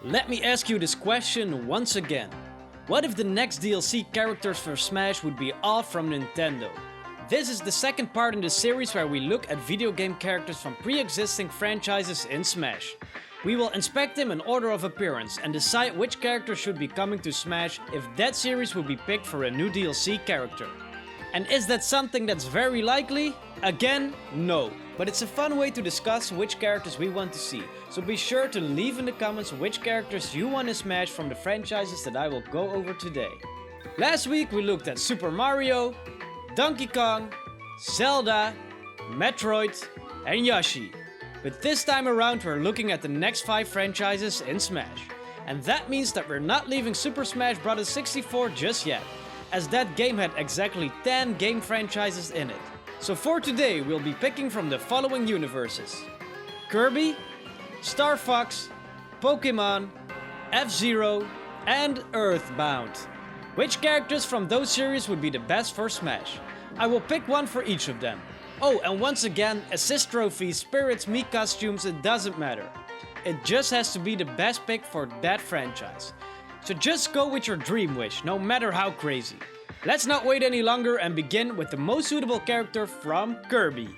Let me ask you this question once again. What if the next DLC characters for Smash would be all from Nintendo? This is the second part in the series where we look at video game characters from pre-existing franchises in Smash. We will inspect them in order of appearance and decide which character should be coming to Smash if that series would be picked for a new DLC character. And is that something that's very likely? Again, no. But it's a fun way to discuss which characters we want to see, so be sure to leave in the comments which characters you want to Smash from the franchises that I will go over today. Last week we looked at Super Mario, Donkey Kong, Zelda, Metroid and Yoshi. But this time around we're looking at the next 5 franchises in Smash. And that means that we're not leaving Super Smash Bros. 64 just yet, as that game had exactly 10 game franchises in it. So for today we'll be picking from the following universes: Kirby, Star Fox, Pokemon, FZero and Earthbound. Which characters from those series would be the best for Smash? I will pick one for each of them. Oh, and once again, assist trophies, spirits, Mii costumes, it doesn't matter. It just has to be the best pick for that franchise. So just go with your dream wish, no matter how crazy. Let's not wait any longer and begin with the most suitable character from Kirby.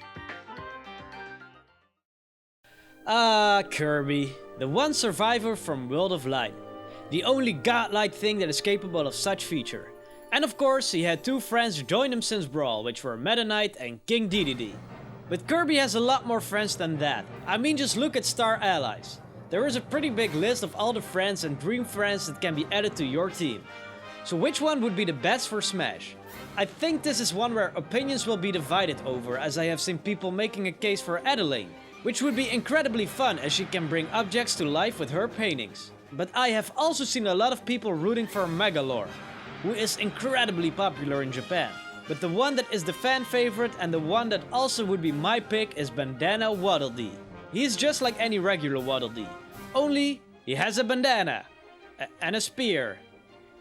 Kirby, the one survivor from World of Light. The only godlike thing that is capable of such feature. And of course, he had 2 friends join him since Brawl, which were Meta Knight and King Dedede. But Kirby has a lot more friends than that. I mean, just look at Star Allies. There is a pretty big list of all the friends and dream friends that can be added to your team. So which one would be the best for Smash? I think this is one where opinions will be divided over, as I have seen people making a case for Adelaine, which would be incredibly fun as she can bring objects to life with her paintings. But I have also seen a lot of people rooting for Megalore, who is incredibly popular in Japan. But the one that is the fan favorite and the one that also would be my pick is Bandana Waddle Dee. He is just like any regular Waddle Dee, only he has a bandana and a spear.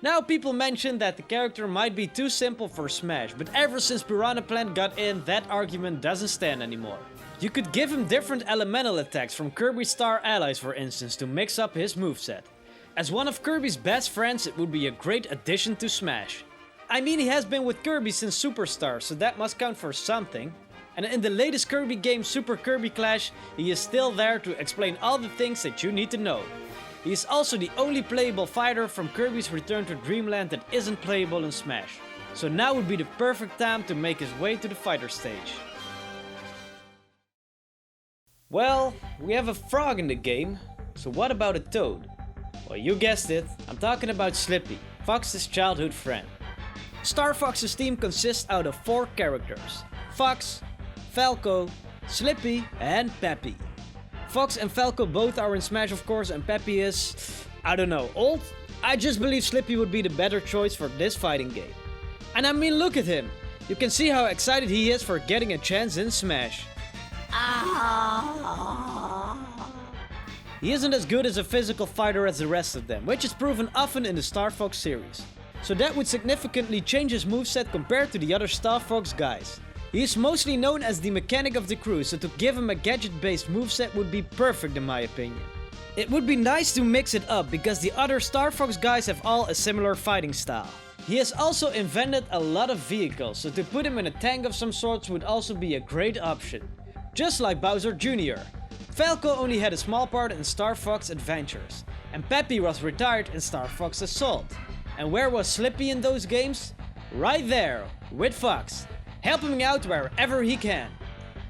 Now people mention that the character might be too simple for Smash, but ever since Piranha Plant got in, that argument doesn't stand anymore. You could give him different elemental attacks from Kirby's Star Allies, for instance, to mix up his moveset. As one of Kirby's best friends, it would be a great addition to Smash. I mean, he has been with Kirby since Superstar, so that must count for something. And in the latest Kirby game, Super Kirby Clash, he is still there to explain all the things that you need to know. He is also the only playable fighter from Kirby's Return to Dreamland that isn't playable in Smash. So now would be the perfect time to make his way to the fighter stage. Well, we have a frog in the game, so what about a toad? Well, you guessed it, I'm talking about Slippy, Fox's childhood friend. Star Fox's team consists out of 4 characters: Fox, Falco, Slippy and Peppy. Fox and Falco both are in Smash of course, and Peppy is, I don't know, old? I just believe Slippy would be the better choice for this fighting game. And I mean, look at him! You can see how excited he is for getting a chance in Smash. He isn't as good as a physical fighter as the rest of them, which is proven often in the Star Fox series. So that would significantly change his moveset compared to the other Star Fox guys. He is mostly known as the mechanic of the crew, so to give him a gadget-based moveset would be perfect in my opinion. It would be nice to mix it up, because the other Star Fox guys have all a similar fighting style. He has also invented a lot of vehicles, so to put him in a tank of some sorts would also be a great option. Just like Bowser Jr. Falco only had a small part in Star Fox Adventures, and Peppy was retired in Star Fox Assault. And where was Slippy in those games? Right there, with Fox, helping him out wherever he can.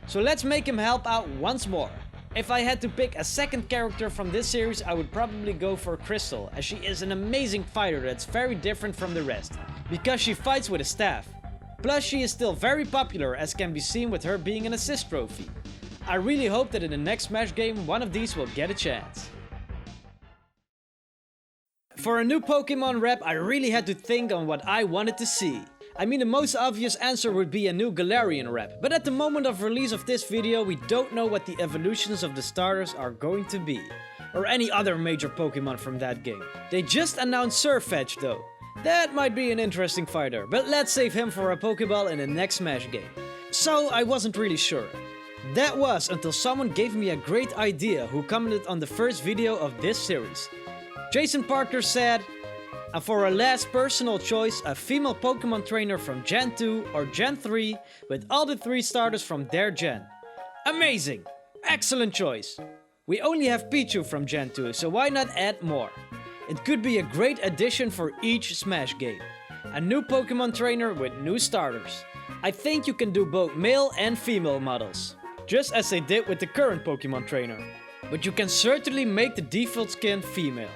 So let's make him help out once more. If I had to pick a second character from this series, I would probably go for Crystal, as she is an amazing fighter that's very different from the rest, because she fights with a staff. Plus she is still very popular, as can be seen with her being an assist trophy. I really hope that in the next Smash game one of these will get a chance. For a new Pokemon rep, I really had to think on what I wanted to see. I mean, the most obvious answer would be a new Galarian rep, but at the moment of release of this video we don't know what the evolutions of the starters are going to be. Or any other major Pokemon from that game. They just announced Surfetch though. That might be an interesting fighter, but let's save him for a Pokeball in the next Smash game. So I wasn't really sure. That was until someone gave me a great idea who commented on the first video of this series. Jason Parker said, and for a last personal choice, a female Pokemon trainer from Gen 2 or Gen 3 with all the 3 starters from their gen. Amazing! Excellent choice! We only have Pichu from Gen 2, so why not add more? It could be a great addition for each Smash game. A new Pokemon trainer with new starters. I think you can do both male and female models, just as they did with the current Pokemon trainer. But you can certainly make the default skin female.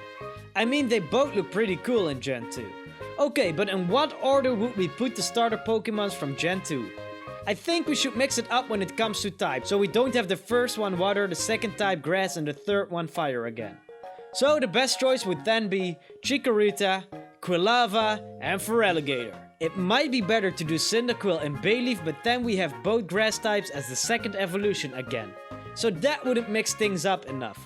I mean, they both look pretty cool in Gen 2. Okay, but in what order would we put the starter Pokemons from Gen 2? I think we should mix it up when it comes to type, so we don't have the first one water, the second type grass and the third one fire again. So the best choice would then be Chikorita, Quilava and Feraligatr. It might be better to do Cyndaquil and Bayleaf, but then we have both grass types as the second evolution again. So that wouldn't mix things up enough.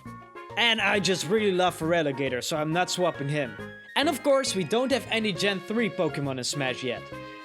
And I just really love Feraligatr, so I'm not swapping him. And of course, we don't have any Gen 3 Pokemon in Smash yet.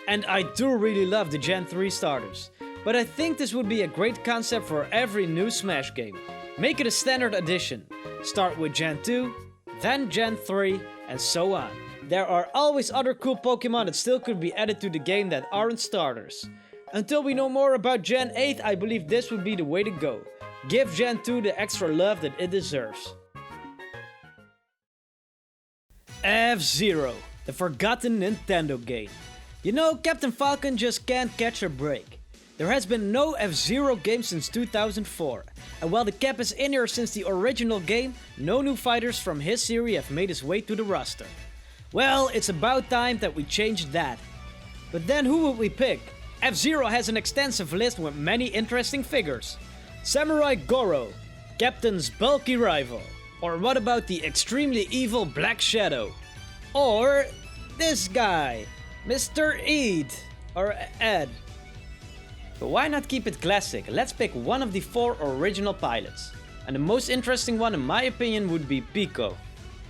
And I do really love the Gen 3 starters. But I think this would be a great concept for every new Smash game. Make it a standard edition. Start with Gen 2, then Gen 3, and so on. There are always other cool Pokemon that still could be added to the game that aren't starters. Until we know more about Gen 8, I believe this would be the way to go. Give Gen 2 the extra love that it deserves. FZero, the forgotten Nintendo game. You know, Captain Falcon just can't catch a break. There has been no F-Zero game since 2004, and while the Cap is in here since the original game, no new fighters from his series have made his way to the roster. Well, it's about time that we changed that. But then who would we pick? F-Zero has an extensive list with many interesting figures. Samurai Goro, Captain's bulky rival. Or what about the extremely evil Black Shadow? Or this guy, Mr. Ed, or Ed. But why not keep it classic? Let's pick one of the 4 original pilots. And the most interesting one in my opinion would be Pico.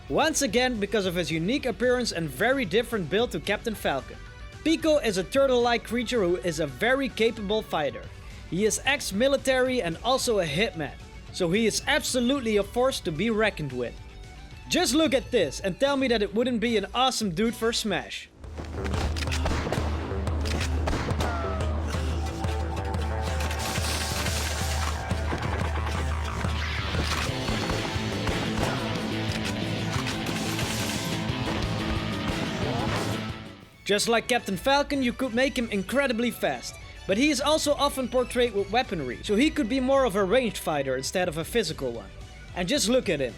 Once again because of his unique appearance and very different build to Captain Falcon. Pico is a turtle-like creature who is a very capable fighter. He is ex-military and also a hitman, so he is absolutely a force to be reckoned with. Just look at this and tell me that it wouldn't be an awesome dude for Smash. Just like Captain Falcon, you could make him incredibly fast, but he is also often portrayed with weaponry, so he could be more of a ranged fighter instead of a physical one. And just look at him.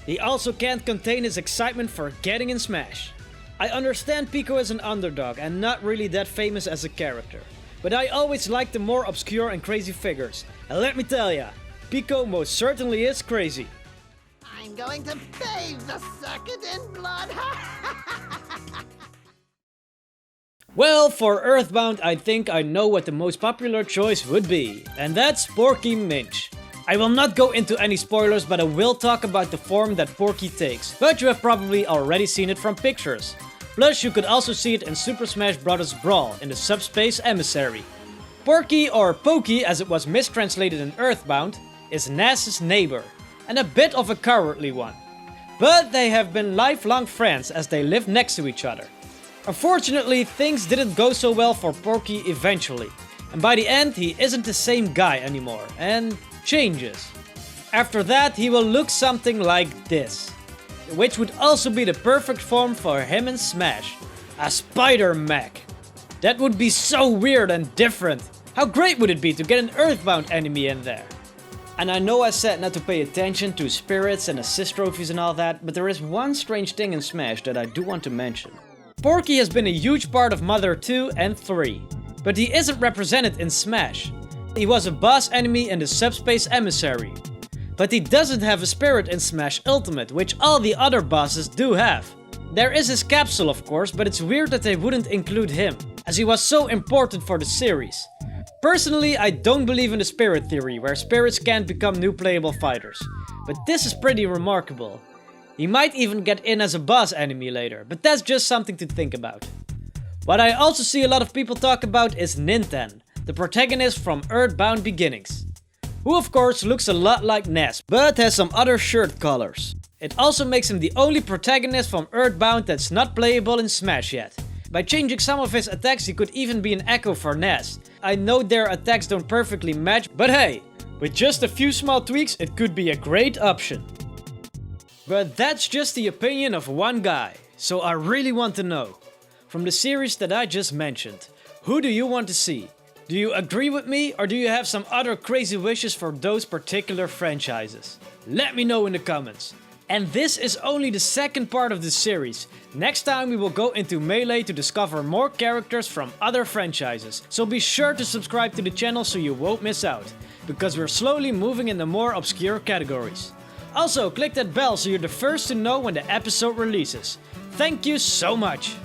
He also can't contain his excitement for getting in Smash. I understand Pico is an underdog and not really that famous as a character, but I always like the more obscure and crazy figures. And let me tell ya, Pico most certainly is crazy. I'm going to bathe the circuit in blood. Well, for Earthbound, I think I know what the most popular choice would be, and that's Porky Minch. I will not go into any spoilers, but I will talk about the form that Porky takes, but you have probably already seen it from pictures. Plus, you could also see it in Super Smash Bros. Brawl in the Subspace Emissary. Porky, or Pokey as it was mistranslated in Earthbound, is Naz's neighbor, and a bit of a cowardly one. But they have been lifelong friends as they live next to each other. Unfortunately, things didn't go so well for Porky eventually, and by the end he isn't the same guy anymore, and changes. After that he will look something like this, which would also be the perfect form for him in Smash, a Spider Mech. That would be so weird and different. How great would it be to get an Earthbound enemy in there? And I know I said not to pay attention to spirits and assist trophies and all that, but there is one strange thing in Smash that I do want to mention. Porky has been a huge part of Mother 2 and 3, but he isn't represented in Smash. He was a boss enemy in the Subspace Emissary, but he doesn't have a spirit in Smash Ultimate, which all the other bosses do have. There is his capsule of course, but it's weird that they wouldn't include him, as he was so important for the series. Personally, I don't believe in the spirit theory, where spirits can't become new playable fighters, but this is pretty remarkable. He might even get in as a boss enemy later, but that's just something to think about. What I also see a lot of people talk about is Ninten, the protagonist from Earthbound Beginnings, who of course looks a lot like Ness, but has some other shirt colors. It also makes him the only protagonist from Earthbound that's not playable in Smash yet. By changing some of his attacks, he could even be an echo for Ness. I know their attacks don't perfectly match, but hey, with just a few small tweaks, it could be a great option. But that's just the opinion of one guy, so I really want to know. From the series that I just mentioned, who do you want to see? Do you agree with me, or do you have some other crazy wishes for those particular franchises? Let me know in the comments. And this is only the second part of the series. Next time we will go into Melee to discover more characters from other franchises. So be sure to subscribe to the channel so you won't miss out, because we're slowly moving into more obscure categories. Also, click that bell so you're the first to know when the episode releases. Thank you so much!